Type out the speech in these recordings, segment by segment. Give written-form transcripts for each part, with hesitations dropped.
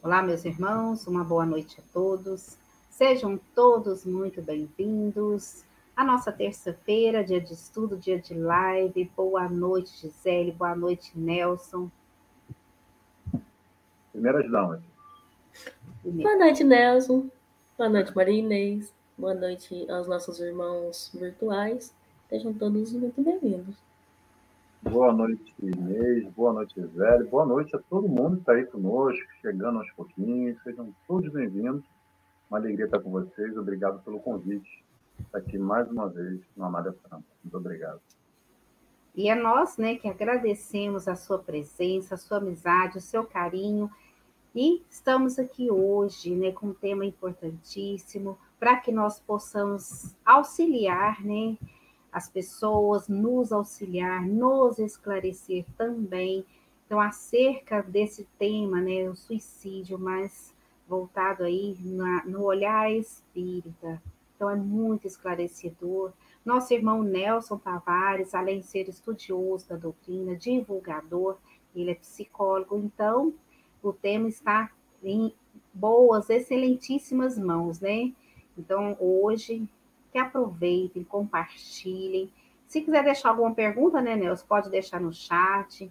Olá, meus irmãos, uma boa noite a todos. Sejam todos muito bem-vindos à nossa terça-feira, dia de estudo, dia de live. Boa noite, Gisele, boa noite, Nelson. Primeiras damas. Boa noite, Nelson. Boa noite, Maria Inês. Boa noite aos nossos irmãos virtuais. Sejam todos muito bem-vindos. Boa noite, Inês. Boa noite, Gisele. Boa noite a todo mundo que está aí conosco, chegando aos pouquinhos. Sejam todos bem-vindos. Uma alegria estar com vocês. Obrigado pelo convite. Estar aqui mais uma vez no Amália Franca. Muito obrigado. E é nós, que agradecemos a sua presença, a sua amizade, o seu carinho. E estamos aqui hoje, com um tema importantíssimo para que nós possamos auxiliar, as pessoas, nos auxiliar, nos esclarecer também. Então, acerca desse tema, o suicídio, mas voltado aí no olhar espírita. Então, é muito esclarecedor. Nosso irmão Nelson Tavares, além de ser estudioso da doutrina, divulgador, ele é psicólogo, então o tema está em boas, excelentíssimas mãos, Então, hoje, que aproveitem, compartilhem. Se quiser deixar alguma pergunta, Nelson, pode deixar no chat.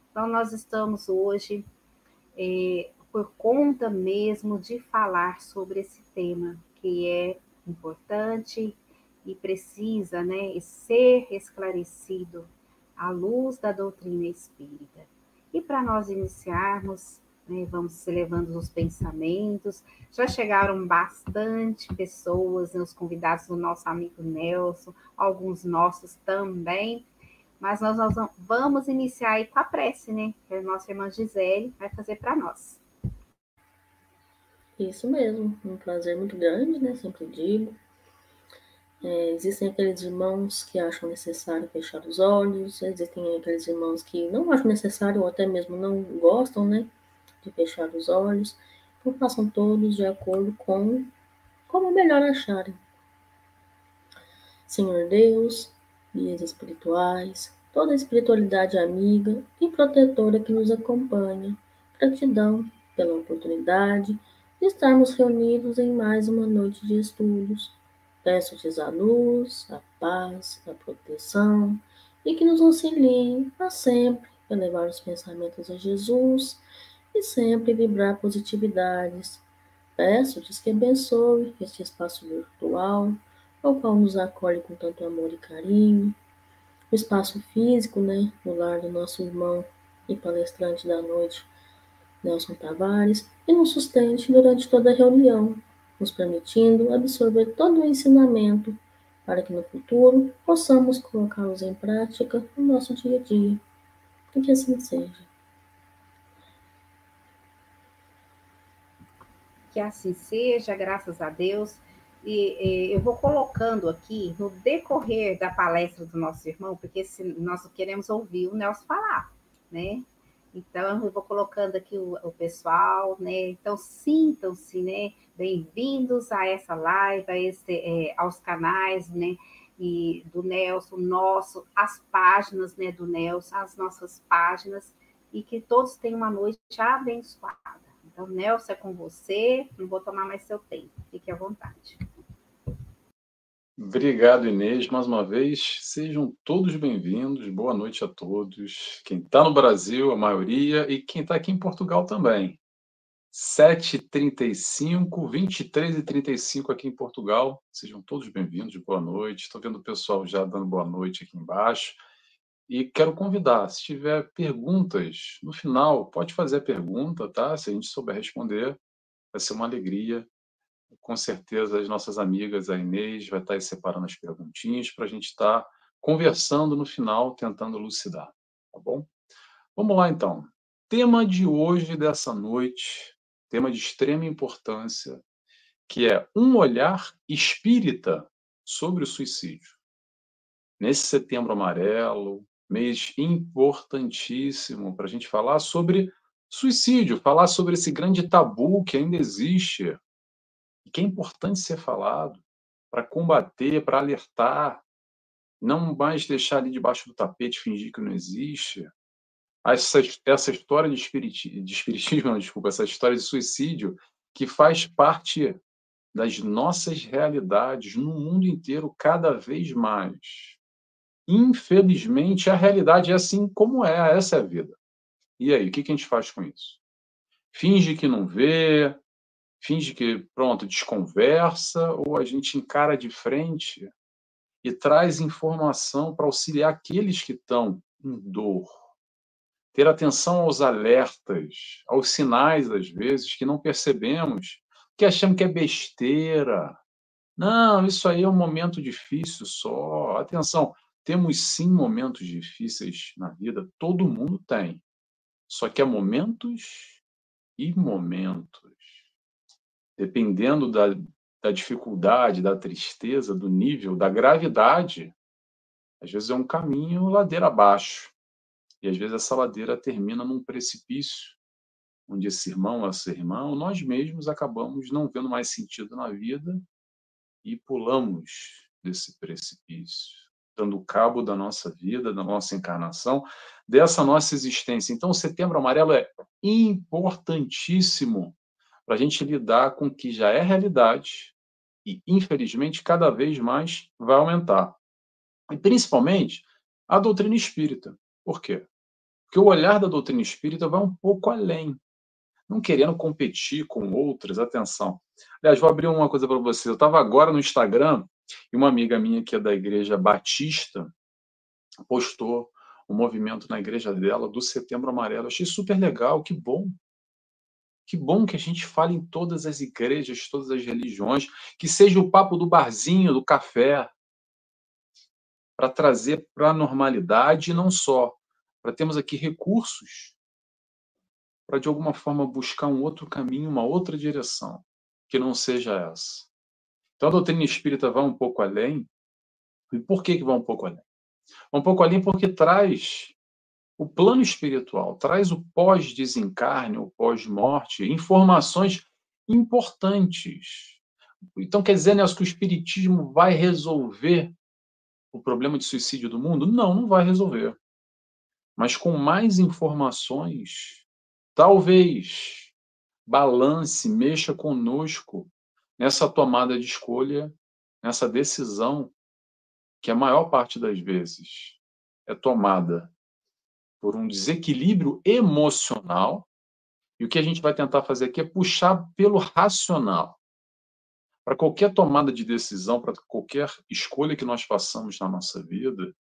Então, nós estamos hoje por conta mesmo de falar sobre esse tema, que é importante e precisa, ser esclarecido à luz da doutrina espírita. E para nós iniciarmos, vamos levando os pensamentos. Já chegaram bastante pessoas, os convidados do nosso amigo Nelson, alguns nossos também. Mas nós vamos iniciar aí com a prece, que a nossa irmã Gisele vai fazer para nós. Isso mesmo, um prazer muito grande, Sempre digo. Existem aqueles irmãos que acham necessário fechar os olhos, existem aqueles irmãos que não acham necessário ou até mesmo não gostam, de fechar os olhos. Então façam todos de acordo com como melhor acharem. Senhor Deus, guias espirituais, toda a espiritualidade amiga e protetora que nos acompanha, gratidão pela oportunidade de estarmos reunidos em mais uma noite de estudos. Peço-te a luz, a paz, a proteção e que nos auxiliem a sempre elevar os pensamentos a Jesus e sempre vibrar positividades. Peço-te que abençoe este espaço virtual, ao qual nos acolhe com tanto amor e carinho, o espaço físico, no lar do nosso irmão e palestrante da noite, Nelson Tavares, e nos sustente durante toda a reunião, nos permitindo absorver todo o ensinamento, para que no futuro possamos colocá-los em prática no nosso dia a dia. E que assim seja. Que assim seja, graças a Deus. E eu vou colocando aqui, no decorrer da palestra do nosso irmão, porque nós queremos ouvir o Nelson falar, Então, eu vou colocando aqui o pessoal, Então, sintam-se, bem-vindos a essa live, aos canais, e do Nelson, nosso, as páginas, do Nelson, as nossas páginas, e que todos tenham uma noite abençoada. Então, Nelson, é com você, não vou tomar mais seu tempo, fique à vontade. Obrigado, Inês, mais uma vez. Sejam todos bem-vindos. Boa noite a todos. Quem está no Brasil, a maioria, e quem está aqui em Portugal também. 7h35, 23h35 aqui em Portugal. Sejam todos bem-vindos. Boa noite. Estou vendo o pessoal já dando boa noite aqui embaixo. E quero convidar, se tiver perguntas no final, pode fazer a pergunta, tá? Se a gente souber responder, vai ser uma alegria. Com certeza, as nossas amigas, a Inês, vai estar aí separando as perguntinhas para a gente estar conversando no final, tentando elucidar, tá bom? Vamos lá, então. Tema de hoje, dessa noite, tema de extrema importância, que é um olhar espírita sobre o suicídio. Nesse Setembro Amarelo, mês importantíssimo para a gente falar sobre suicídio, falar sobre esse grande tabu que ainda existe, e que é importante ser falado para combater, para alertar, não mais deixar ali debaixo do tapete, fingir que não existe. essa história de espiritismo, não, desculpa, essa história de suicídio, que faz parte das nossas realidades no mundo inteiro cada vez mais. Infelizmente, a realidade é assim como é, essa é a vida. E aí, o que a gente faz com isso? Finge que não vê, finge que, pronto, desconversa, ou a gente encara de frente e traz informação para auxiliar aqueles que estão em dor. Ter atenção aos alertas, aos sinais, às vezes, que não percebemos, que achamos que é besteira. Não, isso aí é um momento difícil só. Atenção, temos sim momentos difíceis na vida, todo mundo tem. Só que há momentos e momentos. Dependendo da dificuldade, da tristeza, do nível, da gravidade, às vezes é um caminho ladeira abaixo. E às vezes essa ladeira termina num precipício, onde esse irmão, essa irmã, ou nós mesmos acabamos não vendo mais sentido na vida e pulamos desse precipício, dando cabo da nossa vida, da nossa encarnação, dessa nossa existência. Então, o Setembro Amarelo é importantíssimo para a gente lidar com o que já é realidade e, infelizmente, cada vez mais vai aumentar. E, principalmente, a doutrina espírita. Por quê? Porque o olhar da doutrina espírita vai um pouco além, não querendo competir com outras. Atenção. Aliás, vou abrir uma coisa para você. Eu estava agora no Instagram e uma amiga minha que é da Igreja Batista postou um movimento na igreja dela do Setembro Amarelo. Eu achei super legal, que bom. Que bom que a gente fale em todas as igrejas, todas as religiões, que seja o papo do barzinho, do café, para trazer para a normalidade e não só, para termos aqui recursos para, de alguma forma, buscar um outro caminho, uma outra direção, que não seja essa. Então, a doutrina espírita vai um pouco além. E por que vai um pouco além? Vai um pouco além porque traz o plano espiritual, traz o pós-desencarne, o pós-morte, informações importantes. Então, quer dizer, Nelson, que o espiritismo vai resolver o problema de suicídio do mundo? Não, não vai resolver. Mas com mais informações, talvez balance, mexa conosco nessa tomada de escolha, nessa decisão que a maior parte das vezes é tomada por um desequilíbrio emocional, e o que a gente vai tentar fazer aqui é puxar pelo racional. Para qualquer tomada de decisão, para qualquer escolha que nós façamos na nossa vida,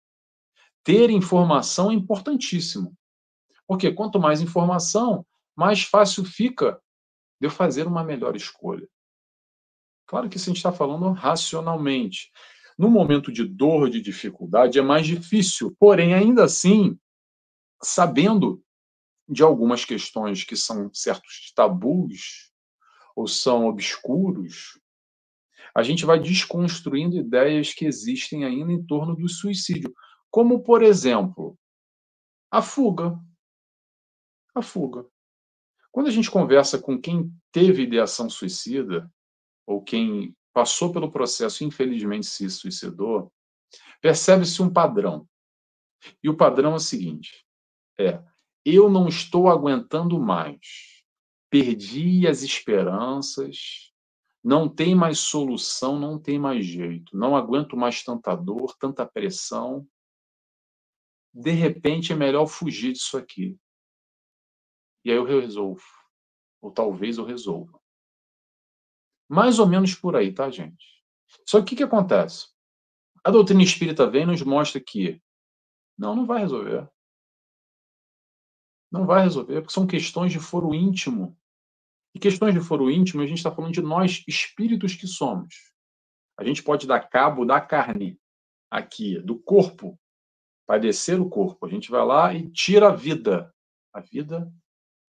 ter informação é importantíssimo. Porque quanto mais informação, mais fácil fica de eu fazer uma melhor escolha. Claro que isso a gente está falando racionalmente. No momento de dor, de dificuldade, é mais difícil. Porém, ainda assim, sabendo de algumas questões que são certos tabus ou são obscuros, a gente vai desconstruindo ideias que existem ainda em torno do suicídio. Como, por exemplo, a fuga. A fuga. Quando a gente conversa com quem teve ideação suicida, ou quem passou pelo processo e infelizmente se suicidou, percebe-se um padrão. E o padrão é o seguinte: eu não estou aguentando mais. Perdi as esperanças, não tem mais solução, não tem mais jeito. Não aguento mais tanta dor, tanta pressão. De repente é melhor fugir disso aqui. E aí eu resolvo. Ou talvez eu resolva. Mais ou menos por aí, tá, gente? Só que o que acontece? A doutrina espírita vem e nos mostra que não vai resolver. Não vai resolver, porque são questões de foro íntimo. E questões de foro íntimo, a gente está falando de nós, espíritos que somos. A gente pode dar cabo da carne aqui, do corpo, padecer o corpo. A gente vai lá e tira a vida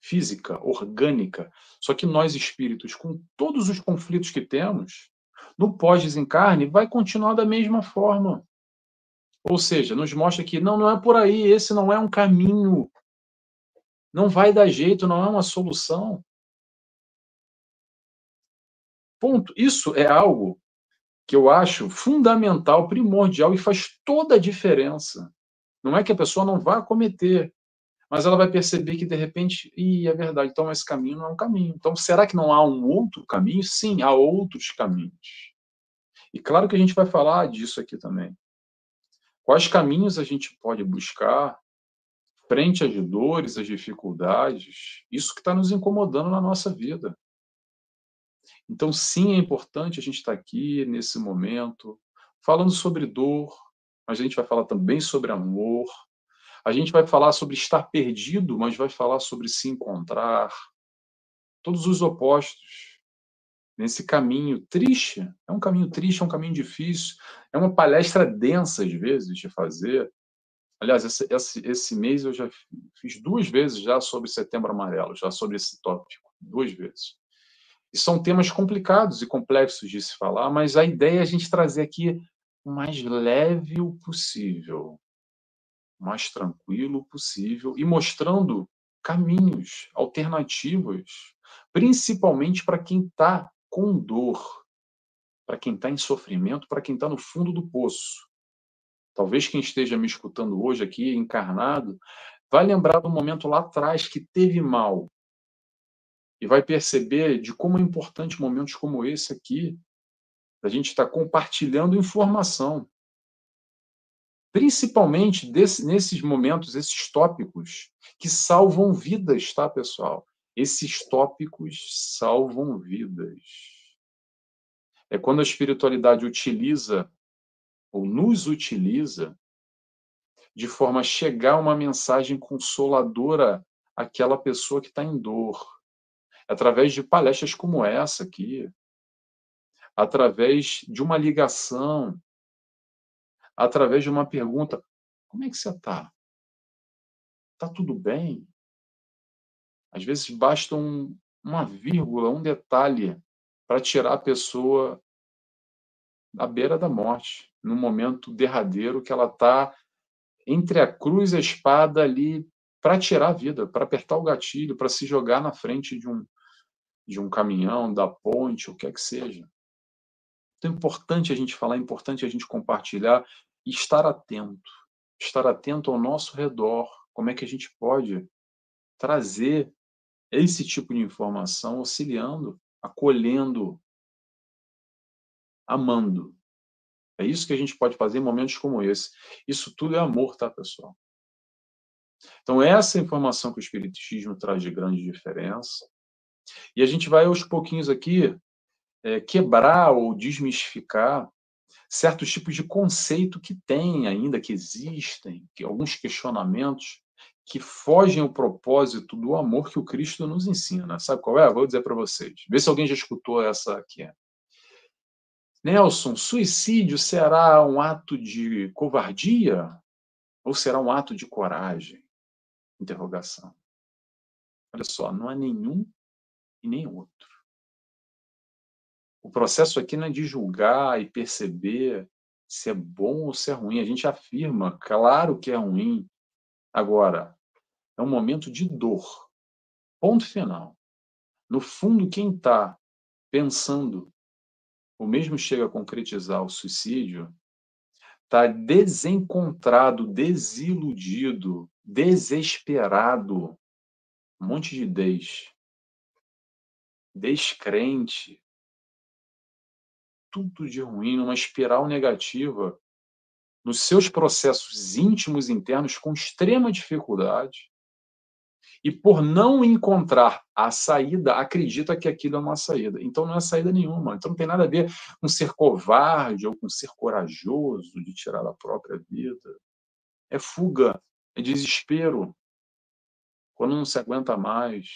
física, orgânica. Só que nós, espíritos, com todos os conflitos que temos, no pós-desencarne, vai continuar da mesma forma. Ou seja, nos mostra que não é por aí, esse não é um caminho. Não vai dar jeito, não é uma solução. Ponto. Isso é algo que eu acho fundamental, primordial e faz toda a diferença. Não é que a pessoa não vá cometer, Mas ela vai perceber que, de repente, é verdade, então esse caminho não é um caminho. Então, será que não há um outro caminho? Sim, há outros caminhos. E claro que a gente vai falar disso aqui também. Quais caminhos a gente pode buscar frente às dores, às dificuldades, isso que está nos incomodando na nossa vida. Então, sim, é importante a gente estar aqui, nesse momento, falando sobre dor, mas a gente vai falar também sobre amor, a gente vai falar sobre estar perdido, mas vai falar sobre se encontrar, todos os opostos nesse caminho triste. É um caminho triste, é um caminho difícil, é uma palestra densa, às vezes, de fazer. Aliás, esse mês eu já fiz 2 vezes já sobre Setembro Amarelo, já sobre esse tópico, 2 vezes. E são temas complicados e complexos de se falar, mas a ideia é a gente trazer aqui o mais leve o possível, o mais tranquilo possível e mostrando caminhos, alternativas, principalmente para quem está com dor, para quem está em sofrimento, para quem está no fundo do poço. Talvez quem esteja me escutando hoje aqui, encarnado, vai lembrar do momento lá atrás que teve mal e vai perceber de como é importante momentos como esse aqui, a gente estar compartilhando informação. Principalmente nesses momentos, esses tópicos que salvam vidas, tá, pessoal? Esses tópicos salvam vidas. É quando a espiritualidade utiliza, ou nos utiliza, de forma a chegar uma mensagem consoladora àquela pessoa que está em dor. Através de palestras como essa aqui, através de uma ligação, através de uma pergunta: como é que você está? Está tudo bem? Às vezes basta uma vírgula, um detalhe, para tirar a pessoa da beira da morte, num momento derradeiro que ela está entre a cruz e a espada ali para tirar a vida, para apertar o gatilho, para se jogar na frente de um caminhão, da ponte, o que é que seja. Então é importante a gente falar, é importante a gente compartilhar e estar atento ao nosso redor, como é que a gente pode trazer esse tipo de informação auxiliando, acolhendo, amando. É isso que a gente pode fazer em momentos como esse. Isso tudo é amor, tá, pessoal? Então, essa informação que o Espiritismo traz de grande diferença. E a gente vai, aos pouquinhos aqui, quebrar ou desmistificar certos tipos de conceito que tem ainda, que existem, que alguns questionamentos que fogem ao propósito do amor que o Cristo nos ensina. Sabe qual é? Vou dizer para vocês. Vê se alguém já escutou essa aqui. Nelson, suicídio será um ato de covardia ou será um ato de coragem? Interrogação. Olha só, não é nenhum e nem outro. O processo aqui não é de julgar e perceber se é bom ou se é ruim. A gente afirma, claro que é ruim. Agora, é um momento de dor. Ponto final. No fundo, quem está pensando, ou mesmo chega a concretizar o suicídio, está desencontrado, desiludido, desesperado, um monte de descrente, tudo de ruim, numa espiral negativa, nos seus processos íntimos internos com extrema dificuldade, e por não encontrar a saída, acredita que aquilo é uma saída. Então não é saída nenhuma. Então não tem nada a ver com ser covarde ou com ser corajoso de tirar a própria vida. É fuga, é desespero. Quando não se aguenta mais,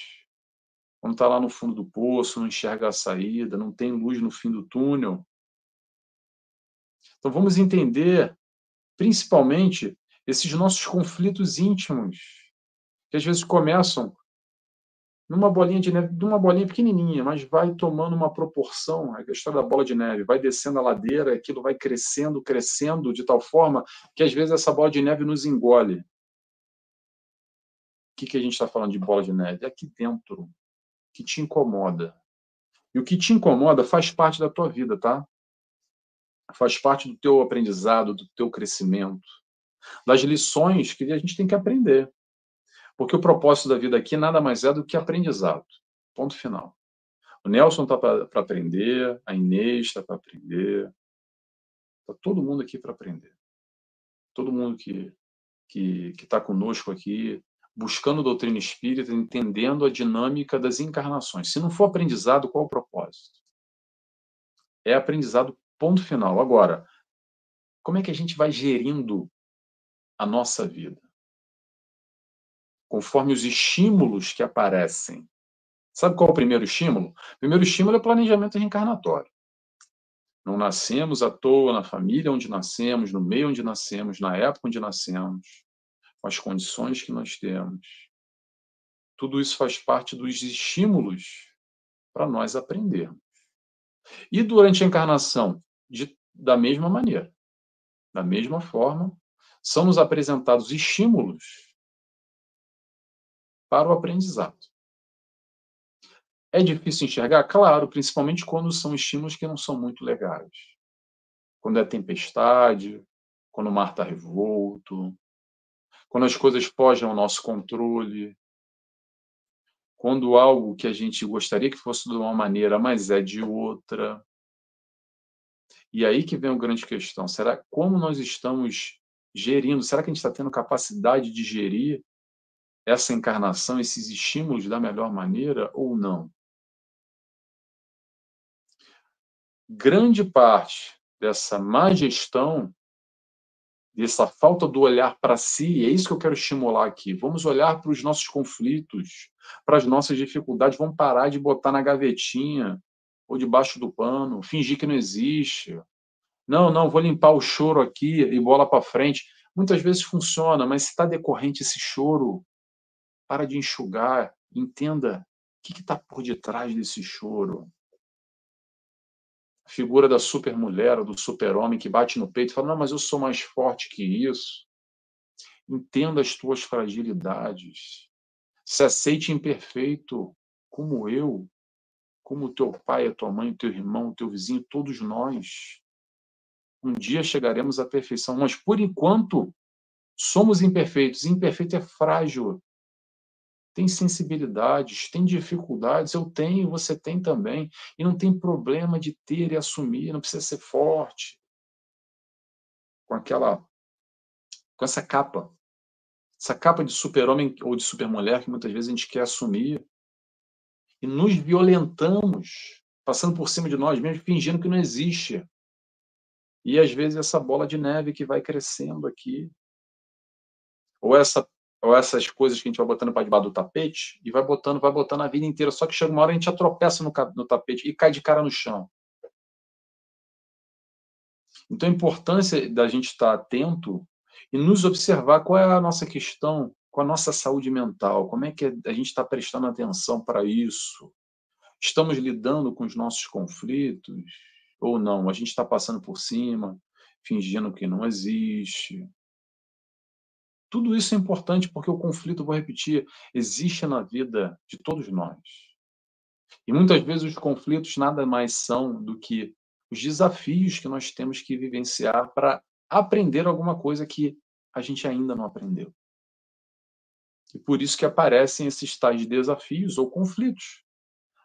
quando está lá no fundo do poço, não enxerga a saída, não tem luz no fim do túnel. Então vamos entender, principalmente, esses nossos conflitos íntimos, que às vezes começam numa bolinha de neve, de uma bolinha pequenininha, mas vai tomando uma proporção, a história da bola de neve, vai descendo a ladeira, aquilo vai crescendo, crescendo, de tal forma que às vezes essa bola de neve nos engole. O que a gente está falando de bola de neve? É aqui dentro, que te incomoda. E o que te incomoda faz parte da tua vida, tá? Faz parte do teu aprendizado, do teu crescimento, das lições que a gente tem que aprender. Porque o propósito da vida aqui nada mais é do que aprendizado. Ponto final. O Nelson está para aprender, a Inês está para aprender, está todo mundo aqui para aprender. Todo mundo que está conosco aqui, buscando doutrina espírita, entendendo a dinâmica das encarnações. Se não for aprendizado, qual o propósito? É aprendizado, ponto final. Agora, como é que a gente vai gerindo a nossa vida? Conforme os estímulos que aparecem. Sabe qual é o primeiro estímulo? O primeiro estímulo é o planejamento reencarnatório. Não nascemos à toa na família onde nascemos, no meio onde nascemos, na época onde nascemos, com as condições que nós temos. Tudo isso faz parte dos estímulos para nós aprendermos. E durante a encarnação, da mesma maneira, da mesma forma, são nos apresentados estímulos para o aprendizado. É difícil enxergar? Claro, principalmente quando são estímulos que não são muito legais. Quando é tempestade, quando o mar está revolto, quando as coisas fogem ao nosso controle, quando algo que a gente gostaria que fosse de uma maneira, mas é de outra. E aí que vem a grande questão. Será como nós estamos gerindo? Será que a gente está tendo capacidade de gerir essa encarnação, esses estímulos da melhor maneira ou não? Grande parte dessa má gestão, dessa falta do olhar para si, é isso que eu quero estimular aqui. Vamos olhar para os nossos conflitos, para as nossas dificuldades, vamos parar de botar na gavetinha ou debaixo do pano, fingir que não existe. Não, vou limpar o choro aqui e bola para frente. Muitas vezes funciona, mas se está decorrente esse choro, para de enxugar, entenda o que está por detrás desse choro. A figura da supermulher ou do super-homem que bate no peito e fala, não, mas eu sou mais forte que isso. Entenda as tuas fragilidades. Se aceite imperfeito como eu, como teu pai, a tua mãe, o teu irmão, o teu vizinho, todos nós. Um dia chegaremos à perfeição, mas por enquanto somos imperfeitos. Imperfeito é frágil. Tem sensibilidades, tem dificuldades, eu tenho, você tem também. E não tem problema de ter e assumir, não precisa ser forte. Com essa capa de super-homem ou de super-mulher que muitas vezes a gente quer assumir. E nos violentamos, passando por cima de nós mesmos, fingindo que não existe. E às vezes essa bola de neve que vai crescendo aqui. Ou essas coisas que a gente vai botando para debaixo do tapete e vai botando a vida inteira. Só que chega uma hora a gente atropessa no tapete e cai de cara no chão. Então a importância da gente estar atento e nos observar qual é a nossa questão, com a nossa saúde mental, como é que a gente está prestando atenção para isso? Estamos lidando com os nossos conflitos ou não? A gente está passando por cima, fingindo que não existe. Tudo isso é importante porque o conflito, vou repetir, existe na vida de todos nós. E muitas vezes os conflitos nada mais são do que os desafios que nós temos que vivenciar para aprender alguma coisa que a gente ainda não aprendeu. E por isso que aparecem esses tais desafios ou conflitos,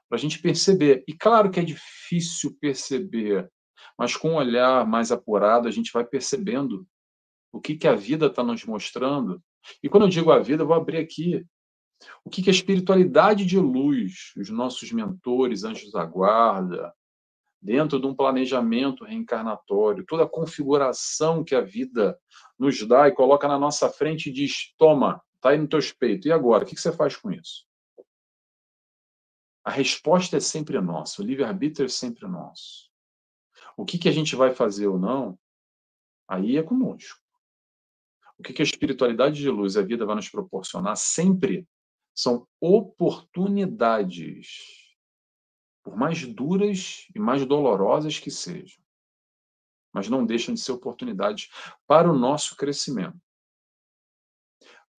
para a gente perceber. E claro que é difícil perceber, mas com um olhar mais apurado a gente vai percebendo o que a vida está nos mostrando. E quando eu digo a vida, eu vou abrir aqui. O que a espiritualidade de luz, os nossos mentores, anjos da guarda, dentro de um planejamento reencarnatório, toda a configuração que a vida nos dá e coloca na nossa frente e diz, toma, está aí no teu peito. E agora? O que você faz com isso? A resposta é sempre nossa, o livre-arbítrio é sempre nosso. O que a gente vai fazer ou não, aí é conosco. O que a espiritualidade de luz e a vida vai nos proporcionar sempre são oportunidades, por mais duras e mais dolorosas que sejam, mas não deixam de ser oportunidades para o nosso crescimento.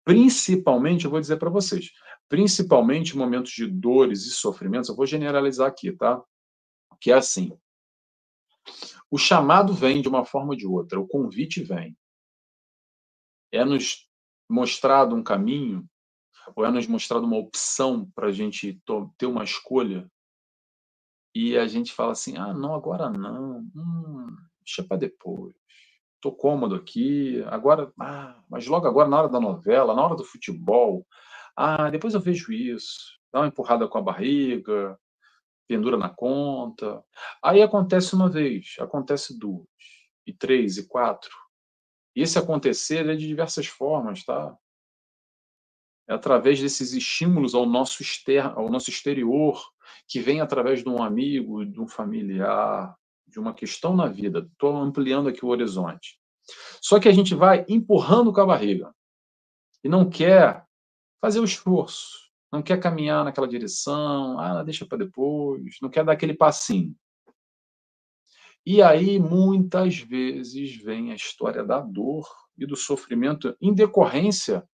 Principalmente, eu vou dizer para vocês, principalmente em momentos de dores e sofrimentos, eu vou generalizar aqui, tá? Que é assim, o chamado vem de uma forma ou de outra, o convite vem. É nos mostrado um caminho ou é nos mostrado uma opção para a gente ter uma escolha, e a gente fala assim, ah, não, agora não, deixa para depois, estou cômodo aqui, agora, mas logo agora, na hora da novela, na hora do futebol, depois eu vejo isso, dá uma empurrada com a barriga, pendura na conta. Aí acontece uma vez, acontece duas, e três, e quatro. E esse acontecer é de diversas formas, tá? É através desses estímulos ao nosso exterior, que vem através de um amigo, de um familiar, de uma questão na vida. Estou ampliando aqui o horizonte. Só que a gente vai empurrando com a barriga e não quer fazer o esforço, não quer caminhar naquela direção, deixa para depois, não quer dar aquele passinho. E aí, muitas vezes, vem a história da dor e do sofrimento em decorrência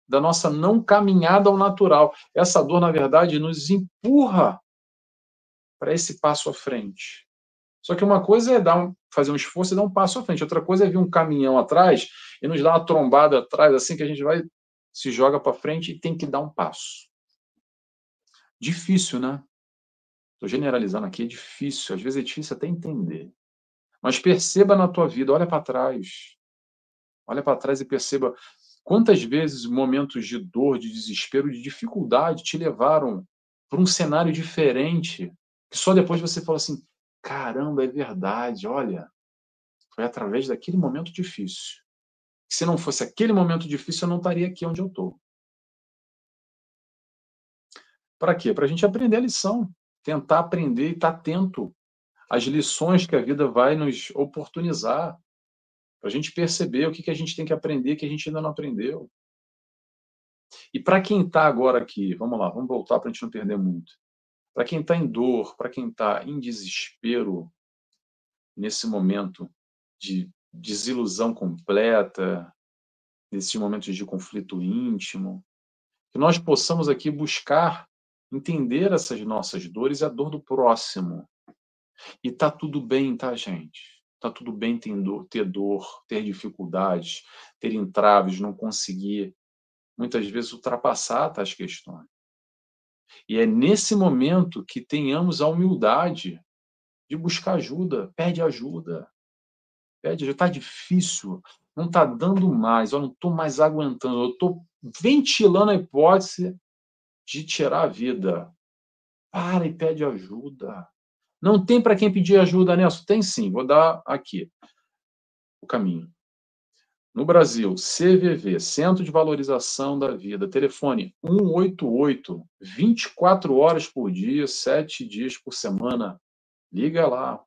da nossa não caminhada ao natural. Essa dor, na verdade, nos empurra para esse passo à frente. Só que uma coisa é fazer um esforço e dar um passo à frente. Outra coisa é vir um caminhão atrás e nos dar uma trombada atrás, assim que a gente se joga para frente e tem que dar um passo. Difícil, né? Estou generalizando aqui, é difícil. Às vezes é difícil até entender. Mas perceba na tua vida, olha para trás. Olha para trás e perceba quantas vezes momentos de dor, de desespero, de dificuldade te levaram para um cenário diferente, que só depois você fala assim, caramba, é verdade, olha, foi através daquele momento difícil. Se não fosse aquele momento difícil, eu não estaria aqui onde eu estou. Para quê? Para a gente aprender a lição, tentar aprender e estar atento às lições que a vida vai nos oportunizar, para a gente perceber o que a gente tem que aprender que a gente ainda não aprendeu. E para quem está agora aqui, vamos lá, vamos voltar para a gente não perder muito. Para quem está em dor, para quem está em desespero, nesse momento de desilusão completa, nesses momentos de conflito íntimo, que nós possamos aqui buscar entender essas nossas dores e a dor do próximo. E tá tudo bem, tá, gente? Tá tudo bem ter dor, ter dificuldades, ter entraves, não conseguir, muitas vezes, ultrapassar tais questões. E é nesse momento que tenhamos a humildade de buscar ajuda. Pede ajuda. Está difícil, não está dando mais, eu não estou mais aguentando, eu estou ventilando a hipótese de tirar a vida. Para e pede ajuda. Não tem para quem pedir ajuda, Nelson? Tem sim, vou dar aqui o caminho. No Brasil, CVV, Centro de Valorização da Vida, telefone 188, 24 horas por dia, 7 dias por semana. Liga lá.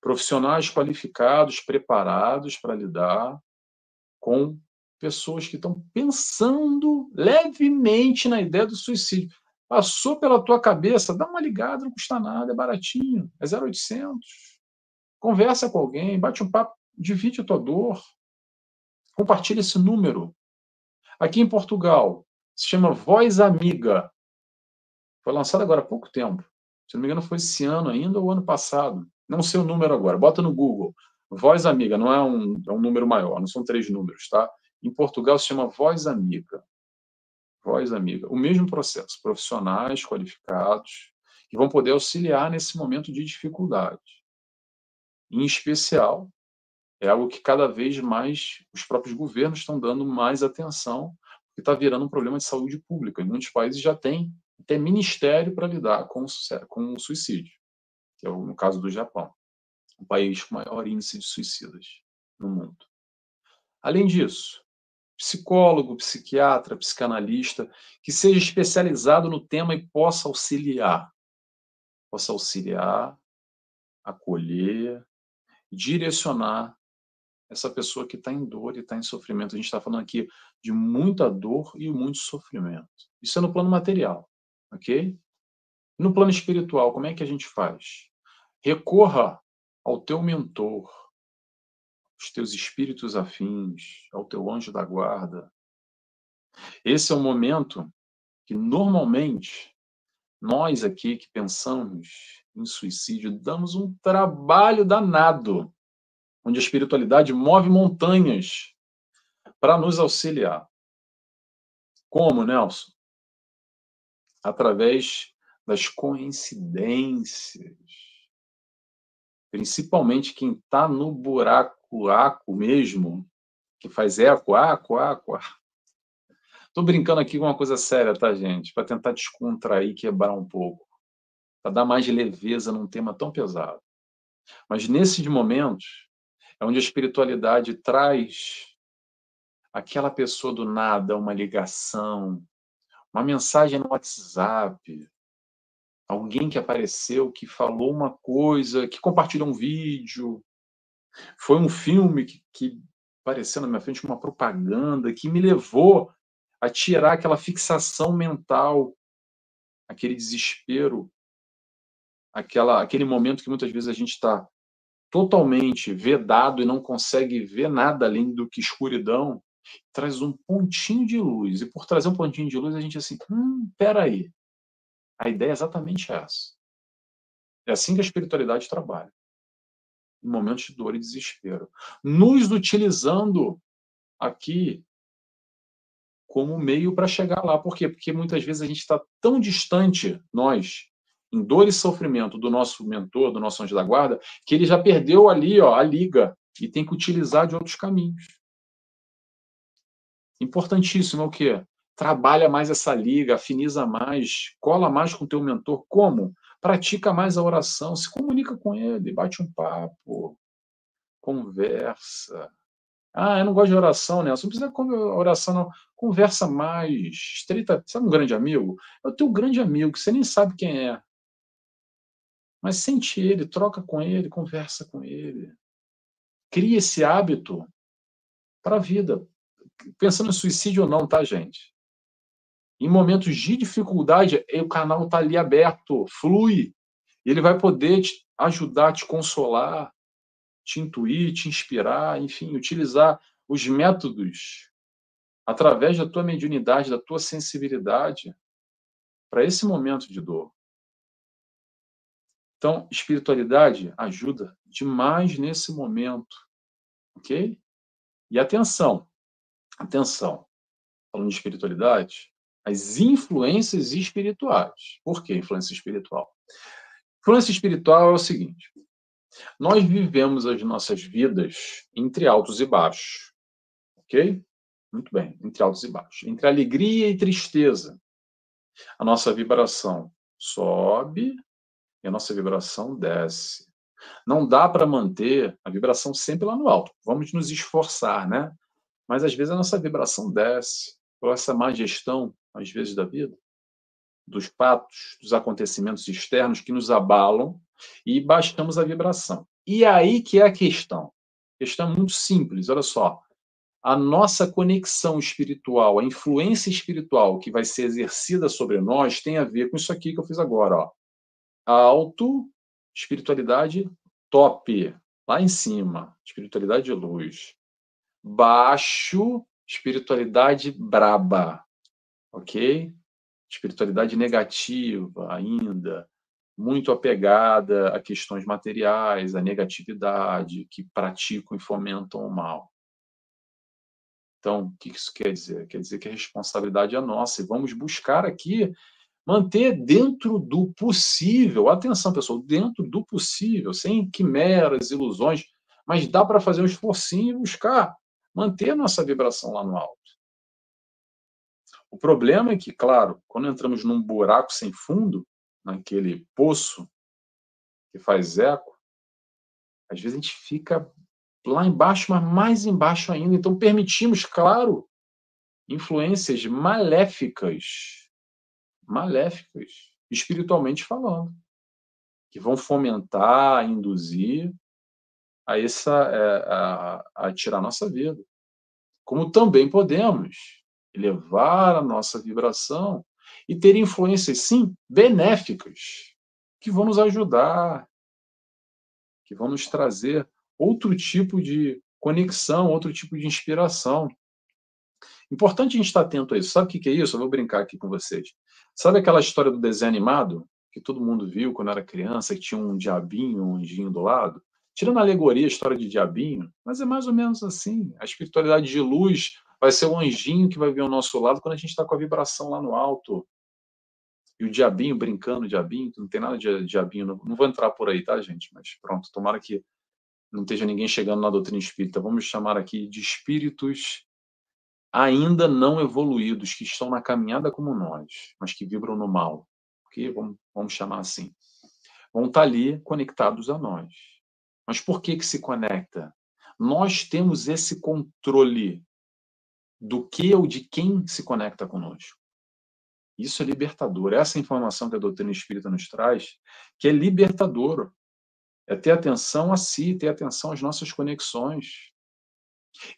Profissionais qualificados, preparados para lidar com pessoas que estão pensando levemente na ideia do suicídio. Passou pela tua cabeça, dá uma ligada, não custa nada, é baratinho, é 0800. Conversa com alguém, bate um papo, divide a tua dor, compartilha esse número. Aqui em Portugal, se chama Voz Amiga. Foi lançado agora há pouco tempo. Se não me engano, foi esse ano ainda ou ano passado. Não sei o número agora. Bota no Google. Voz Amiga, não é um número maior, não são 3 números, tá? Em Portugal se chama Voz Amiga. Voz Amiga. O mesmo processo. Profissionais qualificados que vão poder auxiliar nesse momento de dificuldade. Em especial, é algo que cada vez mais os próprios governos estão dando mais atenção, porque está virando um problema de saúde pública. Em muitos países já tem até ministério para lidar com o suicídio, que é no caso do Japão, o país com maior índice de suicidas no mundo. Além disso, psicólogo, psiquiatra, psicanalista, que seja especializado no tema e possa auxiliar, acolher, direcionar essa pessoa que está em dor e está em sofrimento. A gente está falando aqui de muita dor e muito sofrimento. Isso é no plano material, ok? No plano espiritual, como é que a gente faz? Recorra ao teu mentor, aos teus espíritos afins, ao teu anjo da guarda. Esse é o momento que, normalmente, nós aqui que pensamos em suicídio, damos um trabalho danado, onde a espiritualidade move montanhas para nos auxiliar. Como, Nelson? Através das coincidências. Principalmente quem está no buraco mesmo, que faz eco. Estou brincando aqui com uma coisa séria, tá, gente? Para tentar descontrair e quebrar um pouco. Para dar mais leveza num tema tão pesado. Mas nesses momentos é onde a espiritualidade traz aquela pessoa do nada, uma ligação, uma mensagem no WhatsApp, alguém que apareceu, que falou uma coisa, que compartilhou um vídeo, foi um filme que apareceu na minha frente, uma propaganda, que me levou a tirar aquela fixação mental, aquele desespero, aquele momento que muitas vezes a gente está totalmente vedado e não consegue ver nada além do que escuridão, traz um pontinho de luz. E por trazer um pontinho de luz, a gente assim, peraí, a ideia é exatamente essa. É assim que a espiritualidade trabalha. Em momentos de dor e desespero. Nos utilizando aqui como meio para chegar lá. Por quê? Porque muitas vezes a gente está tão distante, nós, em dor e sofrimento do nosso mentor, do nosso anjo da guarda, que ele já perdeu ali, ó, a liga e tem que utilizar de outros caminhos. Importantíssimo é o quê? Trabalha mais essa liga, afiniza mais, cola mais com o teu mentor. Como? Pratica mais a oração, se comunica com ele, bate um papo, conversa. Eu não gosto de oração, né? Você não precisa de oração, não. Conversa mais, estreita. Sabe um grande amigo? É o teu grande amigo, que você nem sabe quem é. Mas sente ele, troca com ele, conversa com ele. Cria esse hábito para a vida. Pensando em suicídio ou não, tá, gente? Em momentos de dificuldade, o canal está ali aberto, flui. Ele vai poder te ajudar, te consolar, te intuir, te inspirar, enfim, utilizar os métodos através da tua mediunidade, da tua sensibilidade para esse momento de dor. Então, espiritualidade ajuda demais nesse momento, ok? E atenção, falando de espiritualidade, as influências espirituais. Por que influência espiritual? Influência espiritual é o seguinte: nós vivemos as nossas vidas entre altos e baixos, ok? Muito bem, entre altos e baixos. Entre alegria e tristeza. A nossa vibração sobe e a nossa vibração desce. Não dá para manter a vibração sempre lá no alto. Vamos nos esforçar, né? Mas às vezes a nossa vibração desce por essa má gestão, às vezes, da vida, dos fatos, dos acontecimentos externos que nos abalam e baixamos a vibração. E aí que é a questão. A questão é muito simples, olha só. A nossa conexão espiritual, a influência espiritual que vai ser exercida sobre nós tem a ver com isso aqui que eu fiz agora, ó. Alto, espiritualidade top, lá em cima, espiritualidade de luz. Baixo, espiritualidade braba, ok? Espiritualidade negativa ainda, muito apegada a questões materiais, a negatividade, que praticam e fomentam o mal. Então, o que isso quer dizer? Quer dizer que a responsabilidade é nossa e vamos buscar aqui manter dentro do possível, atenção, pessoal, dentro do possível, sem quimeras, ilusões, mas dá para fazer um esforcinho e buscar manter a nossa vibração lá no alto. O problema é que, claro, quando entramos num buraco sem fundo, naquele poço que faz eco, às vezes a gente fica lá embaixo, mas mais embaixo ainda. Então permitimos, claro, influências maléficas, espiritualmente falando, que vão fomentar, induzir a tirar a nossa vida. Como também podemos elevar a nossa vibração e ter influências, sim, benéficas, que vão nos ajudar, que vão nos trazer outro tipo de conexão, outro tipo de inspiração. Importante a gente estar atento a isso. Sabe o que é isso? Eu vou brincar aqui com vocês. Sabe aquela história do desenho animado que todo mundo viu quando era criança, que tinha um diabinho, um anjinho do lado? Tirando a alegoria, a história de diabinho, mas é mais ou menos assim. A espiritualidade de luz Vai ser o anjinho que vai vir ao nosso lado quando a gente está com a vibração lá no alto. E o diabinho brincando, diabinho, não tem nada de diabinho, não vou entrar por aí, tá, gente? Mas pronto, tomara que não esteja ninguém chegando na doutrina espírita. Vamos chamar aqui de espíritos ainda não evoluídos, que estão na caminhada como nós, mas que vibram no mal. Ok? Vamos chamar assim. Vão estar ali conectados a nós. Mas por que se conecta? Nós temos esse controle do que ou de quem se conecta conosco. Isso é libertador. Essa informação que a doutrina espírita nos traz, que é libertador. É ter atenção a si, ter atenção às nossas conexões.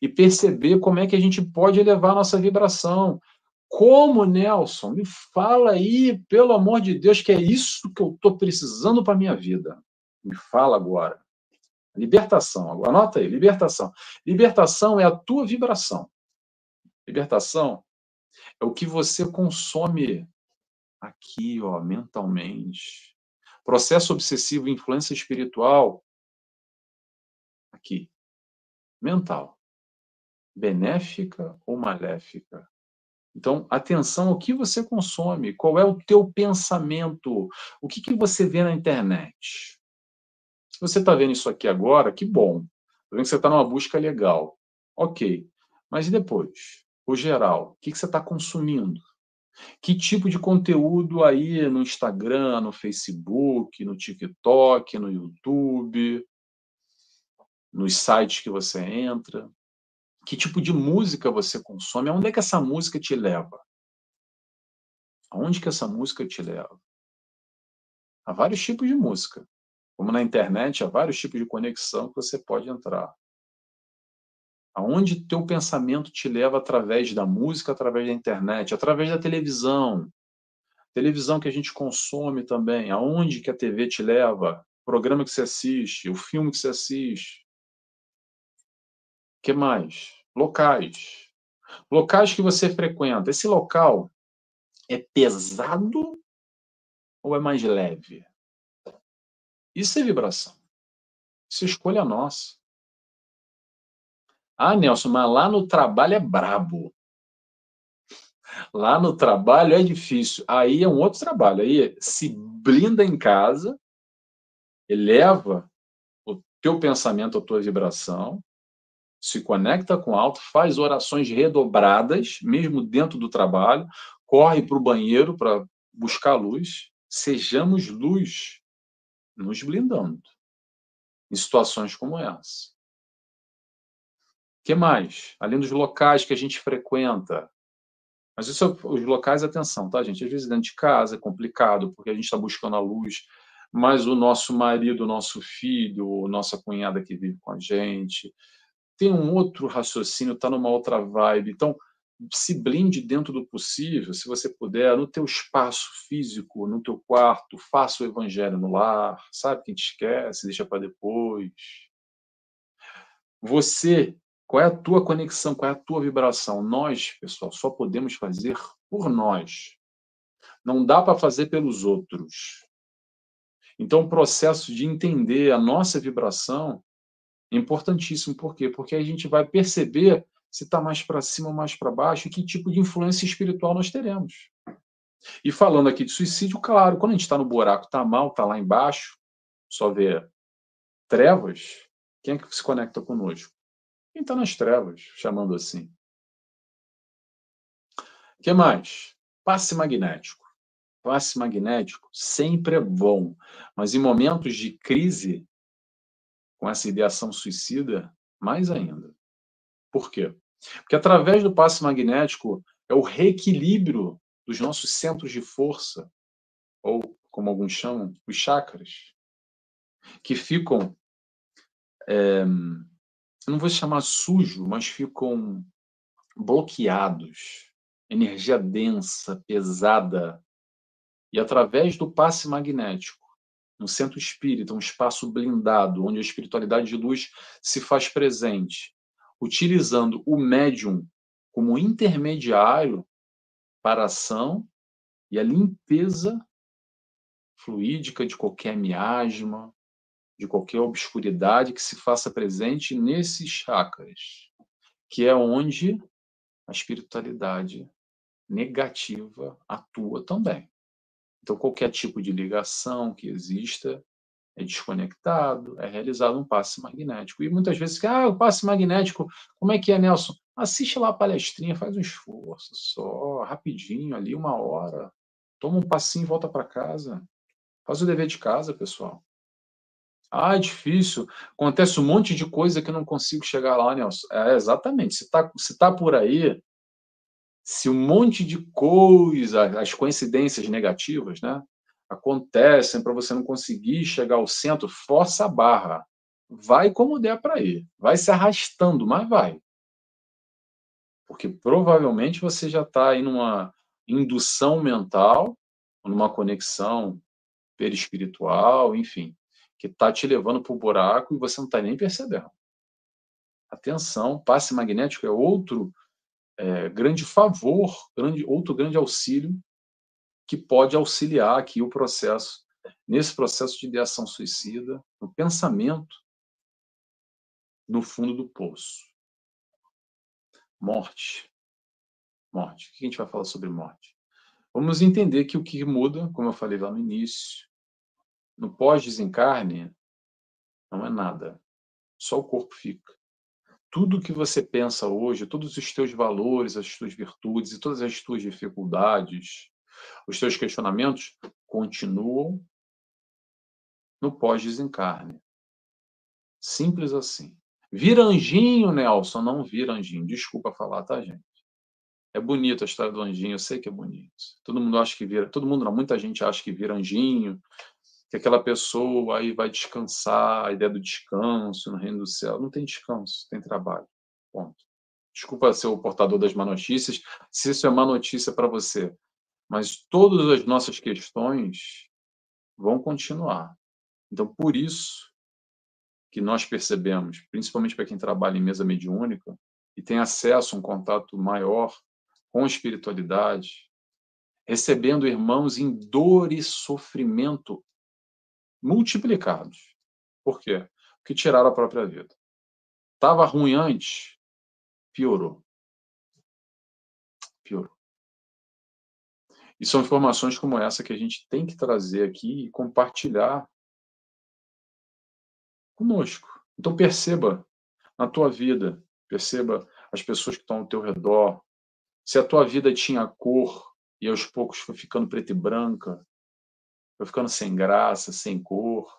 E perceber como é que a gente pode elevar a nossa vibração. Como, Nelson? Me fala aí, pelo amor de Deus, que é isso que eu estou precisando para a minha vida. Me fala agora. Libertação. Agora, anota aí, libertação. Libertação é a tua vibração. Libertação é o que você consome aqui, ó, mentalmente. Processo obsessivo, influência espiritual, aqui. Mental. Benéfica ou maléfica? Então, atenção ao que você consome, qual é o teu pensamento, o que você vê na internet. Se você está vendo isso aqui agora, que bom. Estou vendo que você está numa busca legal. Ok. Mas e depois? O geral, o que você está consumindo? Que tipo de conteúdo aí no Instagram, no Facebook, no TikTok, no YouTube, nos sites que você entra? Que tipo de música você consome? Aonde é que essa música te leva? Aonde que essa música te leva? Há vários tipos de música. Como na internet, há vários tipos de conexão que você pode entrar. Aonde teu pensamento te leva através da música, através da internet, através da televisão. Televisão que a gente consome também. Aonde que a TV te leva? O programa que você assiste, o filme que você assiste. O que mais? Locais. Locais que você frequenta. Esse local é pesado ou é mais leve? Isso é vibração. Isso é escolha nossa. Ah, Nelson, mas lá no trabalho é brabo. Lá no trabalho é difícil. Aí é um outro trabalho. Aí se blinda em casa, eleva o teu pensamento, a tua vibração, se conecta com o alto, faz orações redobradas, mesmo dentro do trabalho, corre para o banheiro para buscar luz. Sejamos luz, nos blindando em situações como essa. O que mais? Além dos locais que a gente frequenta. Mas isso, os locais, atenção, tá, gente? Às vezes dentro de casa é complicado, porque a gente está buscando a luz, mas o nosso marido, o nosso filho, nossa cunhada que vive com a gente, tem um outro raciocínio, está numa outra vibe. Então, se blinde dentro do possível, se você puder, no teu espaço físico, no teu quarto, faça o evangelho no lar, sabe? Quem te esquece, deixa para depois. Você, qual é a tua conexão, qual é a tua vibração? Nós, pessoal, só podemos fazer por nós. Não dá para fazer pelos outros. Então, o processo de entender a nossa vibração é importantíssimo. Por quê? Porque a gente vai perceber se está mais para cima ou mais para baixo e que tipo de influência espiritual nós teremos. E falando aqui de suicídio, claro, quando a gente está no buraco, está mal, está lá embaixo, só vê trevas, quem é que se conecta conosco? Quem está nas trevas, chamando assim. O que mais? Passe magnético. Passe magnético sempre é bom, mas em momentos de crise, com essa ideação suicida, mais ainda. Por quê? Porque através do passe magnético é o reequilíbrio dos nossos centros de força, ou como alguns chamam, os chakras, que ficam, eu não vou chamar sujo, mas ficam bloqueados, energia densa, pesada, e através do passe magnético, no centro espírita, um espaço blindado, onde a espiritualidade de luz se faz presente, utilizando o médium como intermediário para a ação e a limpeza fluídica de qualquer miasma, de qualquer obscuridade que se faça presente nesses chakras, que é onde a espiritualidade negativa atua também. Então, qualquer tipo de ligação que exista é desconectado, é realizado um passe magnético. E muitas vezes, o passe magnético, como é que é, Nelson? Assiste lá a palestrinha, faz um esforço só, rapidinho, ali, 1 hora. Toma um passinho e volta para casa. Faz o dever de casa, pessoal. É difícil. Acontece um monte de coisa que eu não consigo chegar lá, Nelson. Exatamente. Se tá por aí, se um monte de coisa, as coincidências negativas, né, acontecem para você não conseguir chegar ao centro, força a barra. Vai como der para ir. Vai se arrastando, mas vai. Porque provavelmente você já está aí numa indução mental, numa conexão perispiritual, enfim, que está te levando para o buraco e você não está nem percebendo. Atenção, passe magnético é outro grande favor, outro grande auxílio que pode auxiliar aqui o processo, nesse processo de ideação suicida, no pensamento, no fundo do poço. Morte. Morte. O que a gente vai falar sobre morte? Vamos entender que o que muda, como eu falei lá no início, no pós-desencarne, não é nada. Só o corpo fica. Tudo que você pensa hoje, todos os teus valores, as tuas virtudes e todas as tuas dificuldades, os teus questionamentos continuam no pós-desencarne. Simples assim. Vira anjinho, Nelson, não vira anjinho. Desculpa falar, tá, gente? É bonita a história do anjinho, eu sei que é bonito. Todo mundo acha que vira, todo mundo não, muita gente acha que vira anjinho, que aquela pessoa aí vai descansar, a ideia do descanso no reino do céu. Não tem descanso, tem trabalho. Ponto. Desculpa ser o portador das má notícias, se isso é má notícia para você. Mas todas as nossas questões vão continuar. Então, por isso que nós percebemos, principalmente para quem trabalha em mesa mediúnica e tem acesso a um contato maior com a espiritualidade, recebendo irmãos em dor e sofrimento multiplicados. Por quê? Porque tiraram a própria vida. Estava ruim antes, piorou. Piorou. E são informações como essa que a gente tem que trazer aqui e compartilhar conosco. Então perceba na tua vida, perceba as pessoas que estão ao teu redor. Se a tua vida tinha cor e aos poucos foi ficando preta e branca, foi ficando sem graça, sem cor.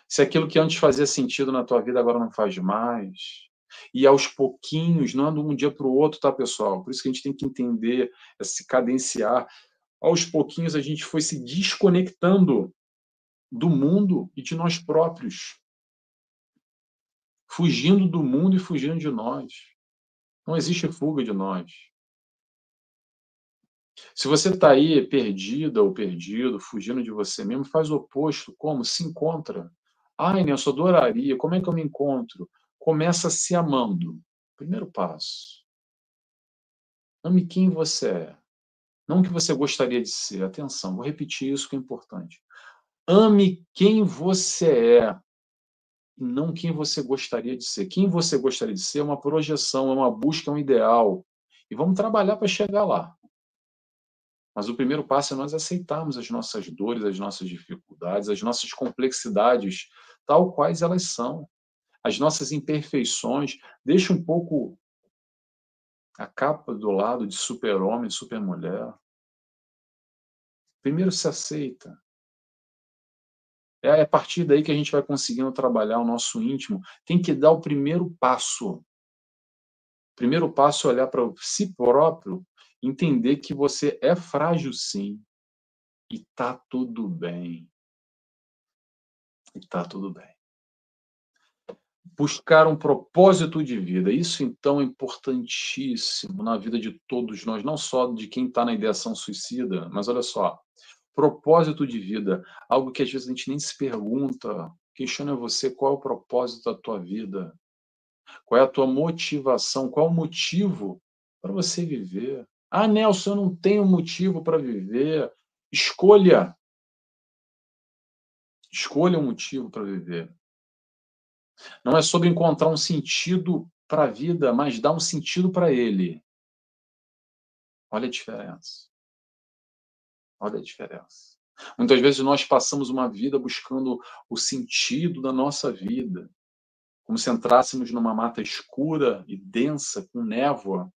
Se aquilo que antes fazia sentido na tua vida agora não faz mais. E aos pouquinhos, não é de um dia para o outro, tá, pessoal? Por isso que a gente tem que entender, se cadenciar. Aos pouquinhos a gente foi se desconectando do mundo e de nós próprios. Fugindo do mundo e fugindo de nós. Não existe fuga de nós. Se você está aí perdida ou perdido, fugindo de você mesmo, faz o oposto. Como? Se encontra. Ai, Nelson, eu adoraria. Como é que eu me encontro? Começa se amando. Primeiro passo. Ame quem você é. Não o que você gostaria de ser. Atenção, vou repetir isso que é importante. Ame quem você é. E não quem você gostaria de ser. Quem você gostaria de ser é uma projeção, é uma busca, é um ideal. E vamos trabalhar para chegar lá. Mas o primeiro passo é nós aceitarmos as nossas dores, as nossas dificuldades, as nossas complexidades, tal quais elas são. As nossas imperfeições. Deixa um pouco a capa do lado de super-homem, super-mulher. Primeiro se aceita. É a partir daí que a gente vai conseguindo trabalhar o nosso íntimo. Tem que dar o primeiro passo. O primeiro passo é olhar para si próprio, entender que você é frágil sim. E tá tudo bem. E tá tudo bem. Buscar um propósito de vida. Isso, então, é importantíssimo na vida de todos nós, não só de quem está na ideação suicida, mas olha só, propósito de vida, algo que às vezes a gente nem se pergunta. Questiona você qual é o propósito da tua vida, qual é a tua motivação, qual é o motivo para você viver. Ah, Nelson, eu não tenho motivo para viver. Escolha. Escolha um motivo para viver. Não é sobre encontrar um sentido para a vida, mas dá um sentido para ele. Olha a diferença. Olha a diferença. Muitas vezes nós passamos uma vida buscando o sentido da nossa vida, como se entrássemos numa mata escura e densa, com névoa,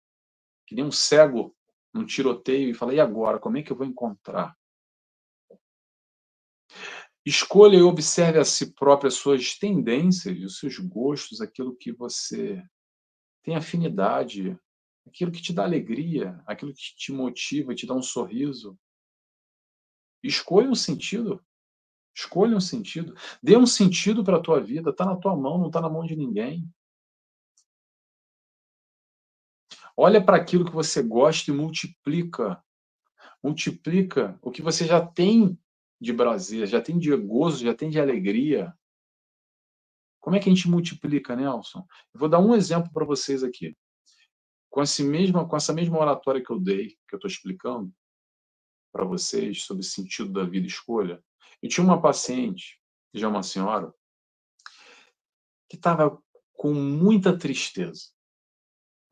que nem um cego num tiroteio, e fala, e agora, como é que eu vou encontrar? Escolha e observe a si próprio as suas tendências, os seus gostos, aquilo que você tem afinidade, aquilo que te dá alegria, aquilo que te motiva, te dá um sorriso. Escolha um sentido. Escolha um sentido. Dê um sentido para a tua vida. Está na tua mão, não está na mão de ninguém. Olha para aquilo que você gosta e multiplica. Multiplica o que você já tem de prazer, já tem de gozo, já tem de alegria. Como é que a gente multiplica, Nelson? Eu vou dar um exemplo para vocês aqui. Com essa mesma oratória que eu dei, que eu estou explicando para vocês sobre o sentido da vida e escolha, eu tinha uma paciente, já uma senhora, que estava com muita tristeza.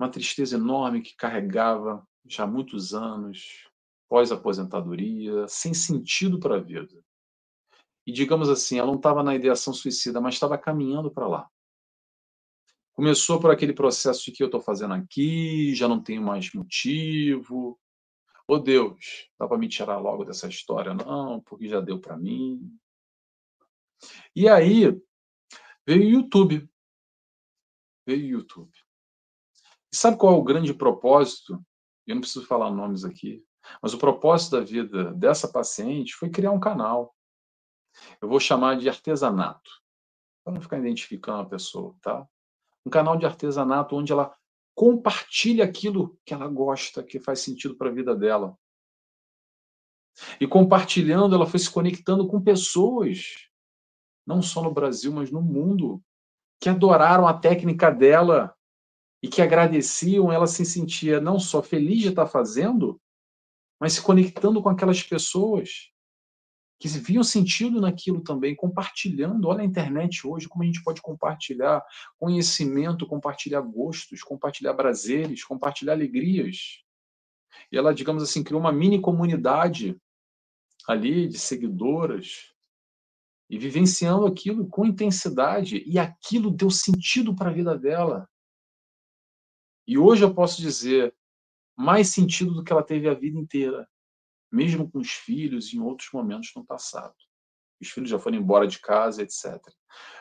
Uma tristeza enorme que carregava já há muitos anos, pós-aposentadoria, sem sentido para a vida. E, digamos assim, ela não estava na ideação suicida, mas estava caminhando para lá. Começou por aquele processo de que eu estou fazendo aqui, já não tenho mais motivo. Ô Deus, dá para me tirar logo dessa história? Não, porque já deu para mim. E aí veio o YouTube. Veio o YouTube. E sabe qual é o grande propósito? Eu não preciso falar nomes aqui, mas o propósito da vida dessa paciente foi criar um canal. Eu vou chamar de artesanato, para não ficar identificando a pessoa, tá? Um canal de artesanato onde ela compartilha aquilo que ela gosta, que faz sentido para a vida dela. E compartilhando, ela foi se conectando com pessoas, não só no Brasil, mas no mundo, que adoraram a técnica dela e que agradeciam. Ela se sentia não só feliz de estar fazendo, mas se conectando com aquelas pessoas que viam sentido naquilo também, compartilhando. Olha a internet hoje, como a gente pode compartilhar conhecimento, compartilhar gostos, compartilhar prazeres, compartilhar alegrias. E ela, digamos assim, criou uma mini comunidade ali de seguidoras e vivenciando aquilo com intensidade, e aquilo deu sentido para a vida dela. E hoje eu posso dizer, mais sentido do que ela teve a vida inteira, mesmo com os filhos em outros momentos no passado. Os filhos já foram embora de casa, etc.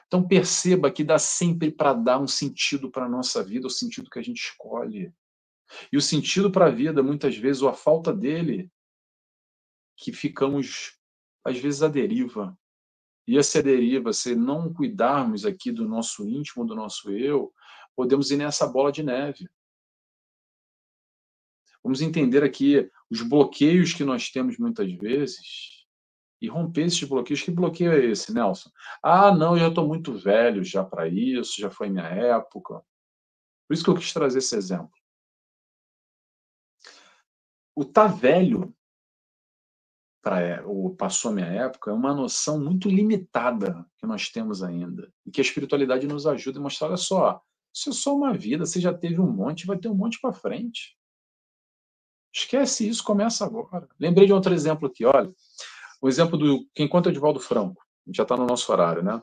Então perceba que dá sempre para dar um sentido para a nossa vida, o sentido que a gente escolhe. E o sentido para a vida, muitas vezes, ou a falta dele, que ficamos, às vezes, à deriva. E essa deriva, se não cuidarmos aqui do nosso íntimo, do nosso eu, podemos ir nessa bola de neve. Vamos entender aqui os bloqueios que nós temos muitas vezes e romper esses bloqueios. Que bloqueio é esse, Nelson? Ah, não, eu já estou muito velho já para isso, já foi minha época. Por isso que eu quis trazer esse exemplo. O tá velho, ou passou a minha época, é uma noção muito limitada que nós temos ainda. E que a espiritualidade nos ajuda a mostrar, olha só, isso é só uma vida, você já teve um monte, vai ter um monte para frente. Esquece isso, começa agora. Lembrei de outro exemplo aqui, olha. O exemplo do Quem Conta é o Divaldo Franco. Já está no nosso horário, né?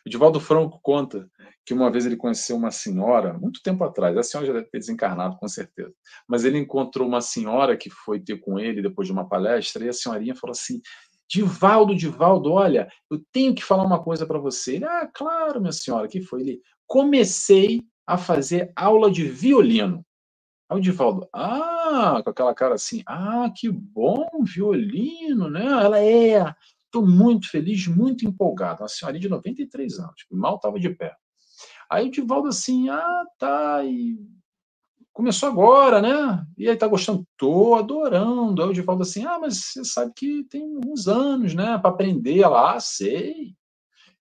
O Divaldo Franco conta que uma vez ele conheceu uma senhora, muito tempo atrás, a senhora já deve ter desencarnado, com certeza, mas ele encontrou uma senhora que foi ter com ele depois de uma palestra, e a senhorinha falou assim, Divaldo, olha, eu tenho que falar uma coisa para você. Ele, claro, minha senhora, que foi? Ele, comecei a fazer aula de violino. Aí o Divaldo, com aquela cara assim, que bom, violino, né? Ela estou muito feliz, muito empolgada. Uma senhorinha de 93 anos, que mal estava de pé. Aí o Divaldo assim, tá, e começou agora, né? E aí, tá gostando? Tô adorando. Aí o Divaldo assim, mas você sabe que tem uns anos, né, para aprender. Ela, sei.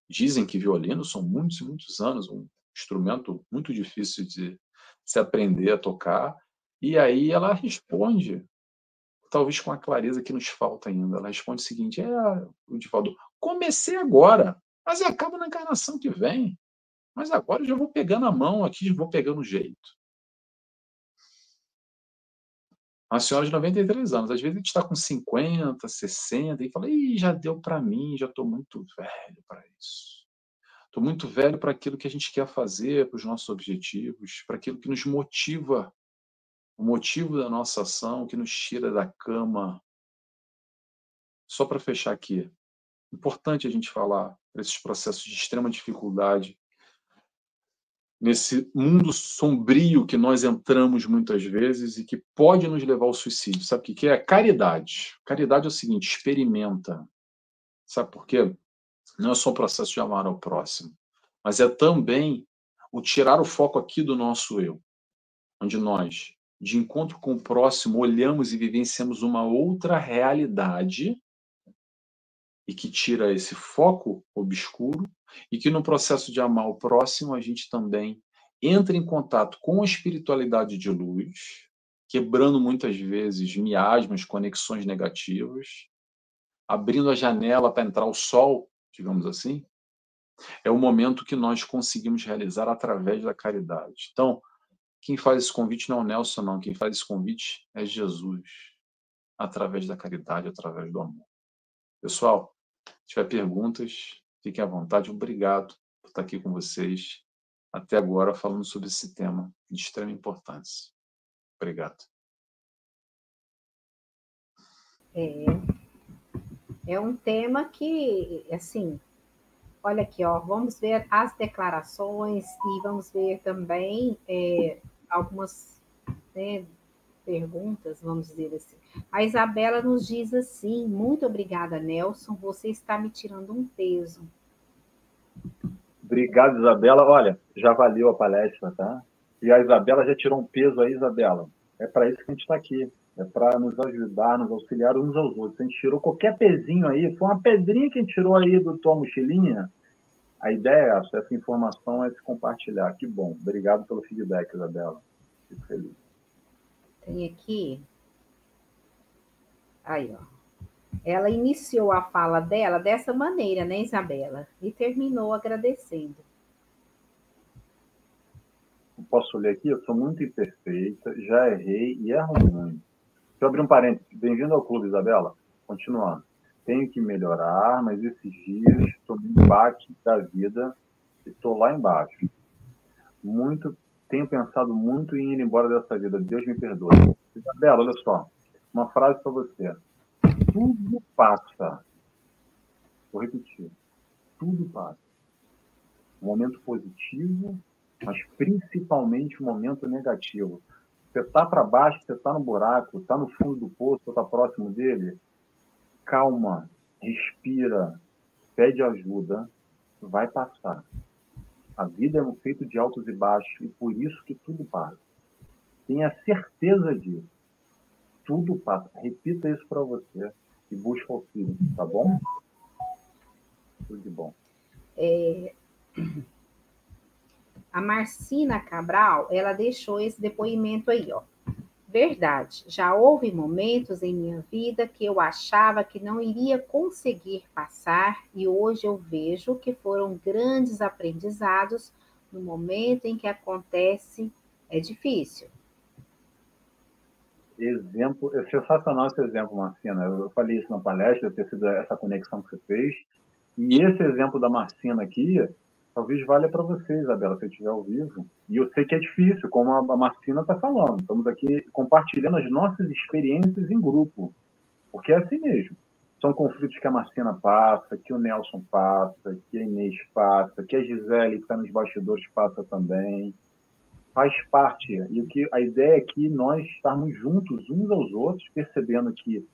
Dizem que violino são muitos e muitos anos, um instrumento muito difícil de se aprender a tocar. E aí ela responde, talvez com a clareza que nos falta ainda. Ela responde o seguinte, o Divaldo, comecei agora, mas eu acabo na encarnação que vem. Mas agora eu já vou pegando a mão aqui, já vou pegando o jeito. Uma senhora de 93 anos, às vezes a gente está com 50, 60 e fala, ih, já deu para mim, já estou muito velho para isso. Estou muito velho para aquilo que a gente quer fazer, para os nossos objetivos, para aquilo que nos motiva, o motivo da nossa ação, que nos tira da cama. Só para fechar aqui, importante a gente falar desses processos de extrema dificuldade, nesse mundo sombrio que nós entramos muitas vezes e que pode nos levar ao suicídio. Sabe o que é? Caridade. Caridade é o seguinte, experimenta. Sabe por quê? Não é só o processo de amar ao próximo, mas é também o tirar o foco aqui do nosso eu, onde nós, de encontro com o próximo, olhamos e vivenciamos uma outra realidade e que tira esse foco obscuro e que no processo de amar o próximo a gente também entra em contato com a espiritualidade de luz, quebrando muitas vezes miasmas, conexões negativas, abrindo a janela para entrar o sol, digamos assim, é o momento que nós conseguimos realizar através da caridade. Então, quem faz esse convite não é o Nelson, não. Quem faz esse convite é Jesus, através da caridade, através do amor. Pessoal, se tiver perguntas, fiquem à vontade. Obrigado por estar aqui com vocês até agora falando sobre esse tema de extrema importância. Obrigado. É um tema que, assim, olha aqui, ó, vamos ver as declarações e vamos ver também algumas, né, perguntas, vamos dizer assim. A Isabela nos diz assim: muito obrigada, Nelson, você está me tirando um peso. Obrigado, Isabela. Olha, já valeu a palestra, tá? E a Isabela já tirou um peso aí, Isabela. É para isso que a gente está aqui. É para nos ajudar, nos auxiliar uns aos outros. A gente tirou qualquer pezinho aí, foi uma pedrinha que a gente tirou aí da tua mochilinha. A ideia é essa informação é se compartilhar. Que bom. Obrigado pelo feedback, Isabela. Fico feliz. Tem aqui. Aí, ó. Ela iniciou a fala dela dessa maneira, né, Isabela? E terminou agradecendo. Posso ler aqui? Eu sou muito imperfeita, já errei e erro muito. Deixa eu abrir um parênteses. Bem-vindo ao clube, Isabela. Continuando. Tenho que melhorar, mas esses dias estou no embate da vida e estou lá embaixo. Tenho pensado muito em ir embora dessa vida. Deus me perdoe. Isabela, olha só. Uma frase para você. Tudo passa. Vou repetir. Tudo passa. Um momento positivo, mas principalmente um momento negativo. Você está para baixo, você está no buraco, está no fundo do poço, está próximo dele. Calma, respira, pede ajuda, vai passar. A vida é um feito de altos e baixos e por isso que tudo passa. Tenha certeza disso. Tudo passa. Repita isso para você e busque auxílio, tá bom? Tudo de bom. A Marcina Cabral, ela deixou esse depoimento aí, ó. Verdade, já houve momentos em minha vida que eu achava que não iria conseguir passar e hoje eu vejo que foram grandes aprendizados no momento em que acontece, é difícil. Exemplo, é sensacional esse exemplo, Marcina. Eu falei isso na palestra, ter sido essa conexão que você fez. E esse exemplo da Marcina aqui, talvez valha para você, Isabela, se eu estiver ao vivo. E eu sei que é difícil, como a Marcina está falando. Estamos aqui compartilhando as nossas experiências em grupo. Porque é assim mesmo. São conflitos que a Marcina passa, que o Nelson passa, que a Inês passa, que a Gisele, que está nos bastidores, passa também. Faz parte. E a ideia é que nós estarmos juntos uns aos outros, percebendo que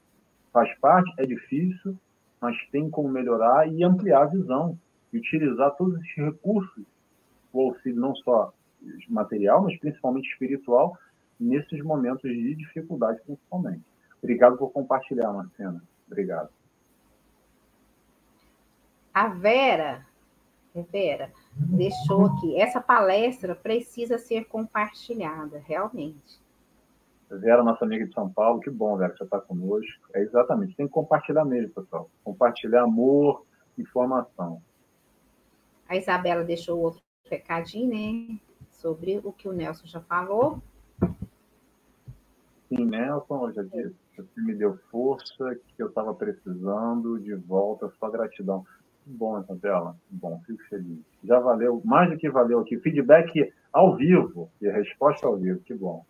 faz parte, é difícil, mas tem como melhorar e ampliar a visão. E utilizar todos esses recursos, o auxílio não só material, mas principalmente espiritual, nesses momentos de dificuldade, principalmente. Obrigado por compartilhar, Marcena. Obrigado. A Vera deixou aqui. Essa palestra precisa ser compartilhada, realmente. Vera, nossa amiga de São Paulo, que bom, Vera, que você está conosco. É exatamente, tem que compartilhar mesmo, pessoal. Compartilhar amor, informação. A Isabela deixou outro recadinho, né? Sobre o que o Nelson já falou. Sim, Nelson, eu já disse, você me deu força que eu estava precisando de volta, só gratidão. Que bom, Isabela, que bom, fico feliz. Já valeu, mais do que valeu aqui, feedback ao vivo, e a resposta ao vivo, que bom.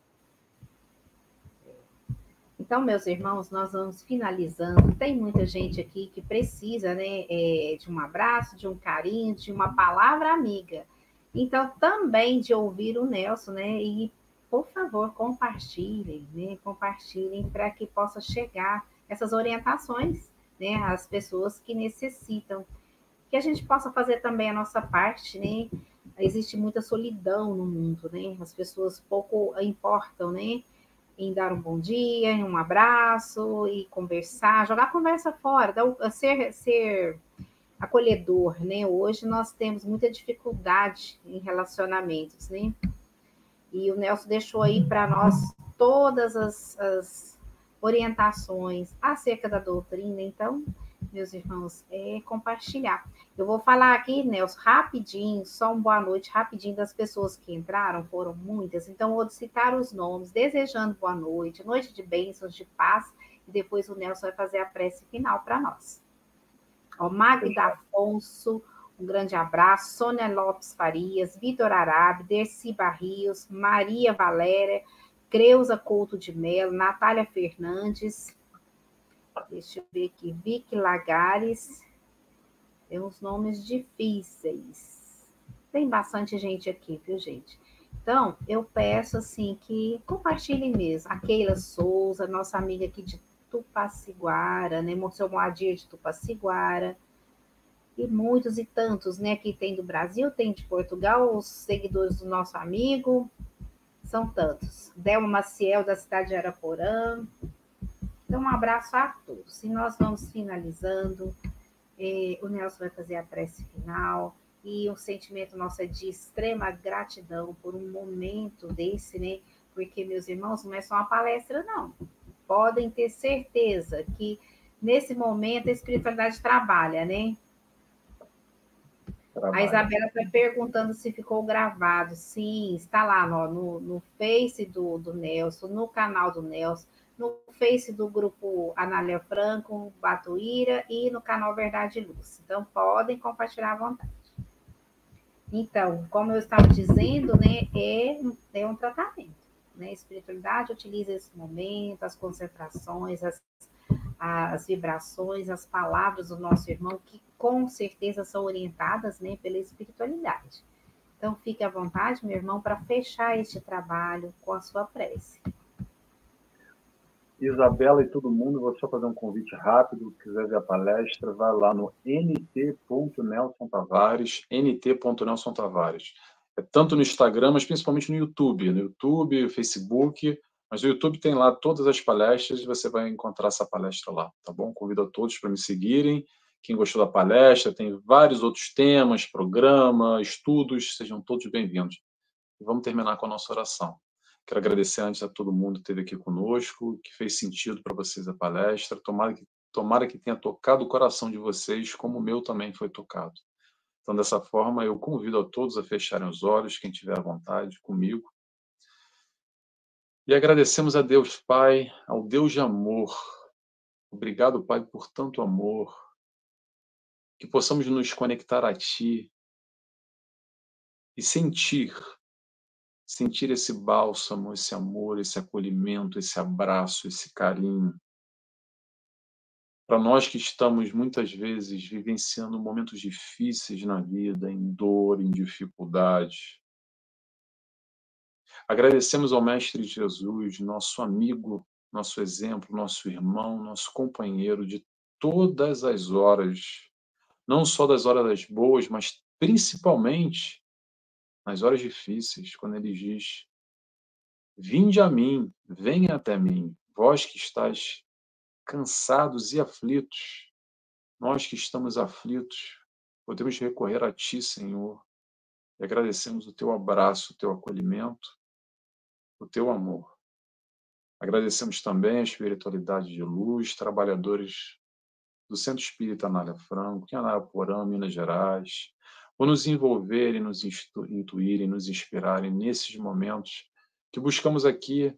Então, meus irmãos, nós vamos finalizando. Tem muita gente aqui que precisa, né, de um abraço, de um carinho, de uma palavra amiga. Então, também de ouvir o Nelson, né? E, por favor, compartilhem, né? Compartilhem para que possa chegar essas orientações, né, às pessoas que necessitam. Que a gente possa fazer também a nossa parte, né? Existe muita solidão no mundo, né? As pessoas pouco importam, né? Em dar um bom dia, em um abraço e conversar, jogar a conversa fora, ser acolhedor, né? Hoje nós temos muita dificuldade em relacionamentos, né? E o Nelson deixou aí para nós todas as orientações acerca da doutrina, então, meus irmãos, é compartilhar. Eu vou falar aqui, Nelson, rapidinho, só uma boa noite, rapidinho das pessoas que entraram, foram muitas, então vou citar os nomes, desejando boa noite, noite de bênçãos, de paz, e depois o Nelson vai fazer a prece final para nós. Ó, Magda Afonso, um grande abraço, Sônia Lopes Farias, Vitor Arabe, Dercy Barrios, Maria Valéria, Creuza Couto de Mello, Natália Fernandes, deixa eu ver aqui, Vicky Lagares, tem uns nomes difíceis. Tem bastante gente aqui, viu, gente? Então, eu peço, assim, que compartilhem mesmo. A Keila Souza, nossa amiga aqui de Tupaciguara, né? Seu Moadir de Tupaciguara. E muitos e tantos, né? Que tem do Brasil, tem de Portugal, os seguidores do nosso amigo. São tantos. Delma Maciel, da cidade de Araporã. Então, um abraço a todos. E nós vamos finalizando. O Nelson vai fazer a prece final. E o sentimento nosso é de extrema gratidão por um momento desse, né? Porque, meus irmãos, não é só uma palestra, não. Podem ter certeza que, nesse momento, a espiritualidade trabalha, né? A Isabela está perguntando se ficou gravado. Sim, está lá no Face do Nelson, no canal do Nelson, no Face do grupo Anália Franco, Batuíra e no canal Verdade e Luz. Então, podem compartilhar à vontade. Então, como eu estava dizendo, né, é um tratamento. Né? A espiritualidade utiliza esse momento, as concentrações, as vibrações, as palavras do nosso irmão, que com certeza são orientadas, né, pela espiritualidade. Então, fique à vontade, meu irmão, para fechar este trabalho com a sua prece. Isabela e todo mundo, vou só fazer um convite rápido, se quiser ver a palestra, vai lá no nt.nelson Tavares. É tanto no Instagram, mas principalmente no YouTube, Facebook, mas o YouTube tem lá todas as palestras e você vai encontrar essa palestra lá, tá bom? Convido a todos para me seguirem. Quem gostou da palestra, tem vários outros temas, programa, estudos, sejam todos bem-vindos. E vamos terminar com a nossa oração. Quero agradecer antes a todo mundo que esteve aqui conosco, que fez sentido para vocês a palestra. Tomara que tenha tocado o coração de vocês, como o meu também foi tocado. Então, dessa forma, eu convido a todos a fecharem os olhos, quem tiver à vontade, comigo. E agradecemos a Deus Pai, ao Deus de amor. Obrigado, Pai, por tanto amor. Que possamos nos conectar a Ti e sentir esse bálsamo, esse amor, esse acolhimento, esse abraço, esse carinho. Para nós que estamos muitas vezes vivenciando momentos difíceis na vida, em dor, em dificuldade. Agradecemos ao Mestre Jesus, nosso amigo, nosso exemplo, nosso irmão, nosso companheiro de todas as horas, não só das horas boas, mas principalmente nas horas difíceis, quando ele diz: vinde a mim, venha até mim, vós que estáis cansados e aflitos. Nós que estamos aflitos, podemos recorrer a Ti, Senhor, e agradecemos o Teu abraço, o Teu acolhimento, o Teu amor. Agradecemos também a espiritualidade de luz, trabalhadores do Centro Espírita Anália Franco, em Araporã, Minas Gerais, ou nos envolverem, nos intuírem, nos inspirarem nesses momentos que buscamos aqui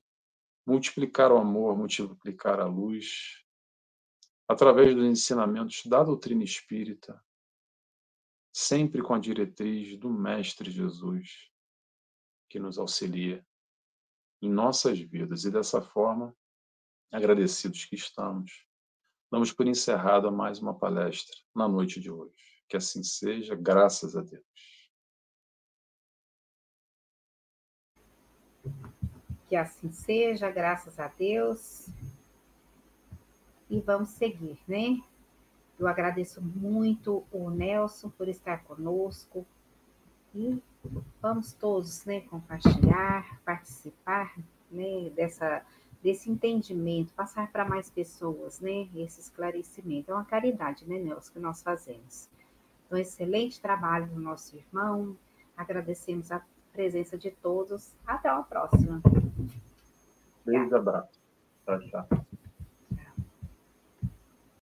multiplicar o amor, multiplicar a luz, através dos ensinamentos da doutrina espírita, sempre com a diretriz do Mestre Jesus, que nos auxilia em nossas vidas. E dessa forma, agradecidos que estamos, damos por encerrada mais uma palestra na noite de hoje. Que assim seja, graças a Deus. Que assim seja, graças a Deus. E vamos seguir, né? Eu agradeço muito o Nelson por estar conosco. E vamos todos, né, compartilhar, participar, né, desse entendimento, passar para mais pessoas, né, esse esclarecimento. É uma caridade, né, Nelson, que nós fazemos. Então, excelente trabalho do nosso irmão. Agradecemos a presença de todos. Até a próxima. Beijo, abraço. Tchau, tchau.